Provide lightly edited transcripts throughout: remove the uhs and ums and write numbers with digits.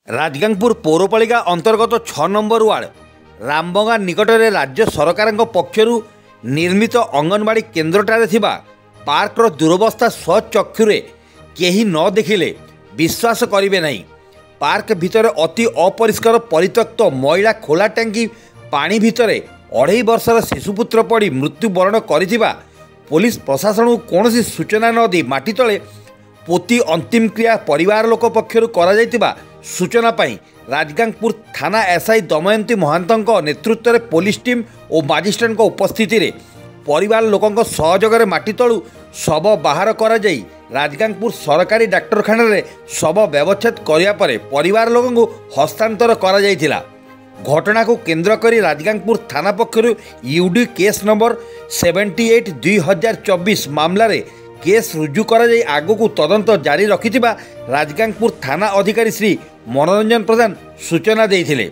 राजगांगपुर पौरपालिका अंतर्गत 6 number ward रामबंगा निकटरे राज्य सरकार पक्षर निर्मित अंगनवाड़ी केन्द्रटारे थिबा पार्कर दुरवस्था स्वचक्षुरे केही न देखिले विश्वास करिवे नहीं। पार्क भितर अति अपरिष्कार परित्यक्त मैला खोला टांकी पानी भितरे 2.5 वर्षर शिशुपुत्र पड़ी मृत्युवरण करिथिबा पुलिस प्रशासन को कौन सूचना न दी माटी तले पोती अंतिम क्रिया परिवार लोक पक्षर करा जायतिबा सूचना पाई राजगांगपुर थाना एसआई दमयंती महांतों नेतृत्व में पुलिस टीम और मजिस्ट्रेट उपस्थिति रे परिवार लोकों सहयोग माटी तलू शव बाहर करा जाई राजगांगपुर सरकारी डाक्तरखाना रे शव व्यवच्छेद करिया परे परिवार लोकों हस्तांतर करा जायतिला। घटना को केन्द्र करी राजगांगपुर थाना पक्षर यूडी केस नंबर 78/2024 मामला रे केस रुजु करा जाई आगो तदंत जारी रखिथिबा राजगांगपुर थाना अधिकारी श्री मनोरंजन प्रधान सूचना देइथिले।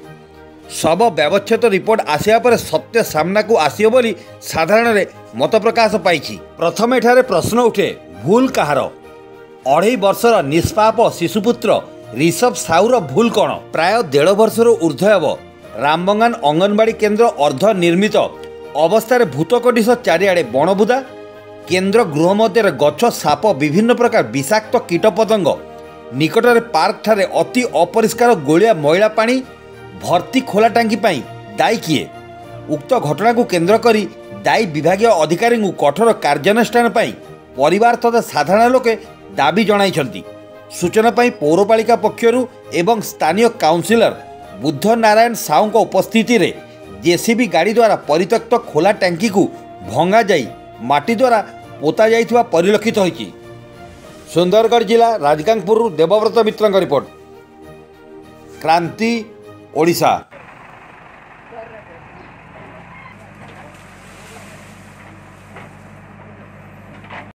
शव व्यवच्छेद रिपोर्ट आसिया पर सत्य सामना को आसियो बोली साधारण रे मत प्रकाश पाइछि। प्रथम एठारे प्रश्न उठे भूल कहार 2.5 वर्षर निष्पाप शिशुपुत्र ऋषभ साउर भूल कौन? प्राय 1.5 वर्षर ऊर्ध्व हेब रामबंगान अंगनवाड़ी केन्द्र अर्ध निर्मित अवस्था भूतकटिश चारिआडे बणबुदा केन्द्र गृह मध्य गछ साप विभिन्न प्रकार विषाक्त कीटपतंग निकटरे पार्क ठारे अति अपरिष्कार गोलिया मैला पानी भर्ती खोला टांकी पाई दायी किए? उक्त घटना को केन्द्र करी दायी विभागीय अधिकारी को कठोर कार्यानुष्ठान पाई परिवार तथा साधारण लोके दाबी जणाइछन्ति। सूचना पाई पौरपालिका पक्षरु एवं स्थानीय काउंसिलर बुद्ध नारायण साहू उपस्थिति रे जेसीबी गाड़ी द्वारा परित्यक्त खोला टांकी को भंगा जाई माटी द्वारा पोता जाइथिबा परिलक्षित होइछि। सुंदरगढ़ जिला राजगांगपुर देवव्रत मित्र रिपोर्ट, क्रांति ओडिशा।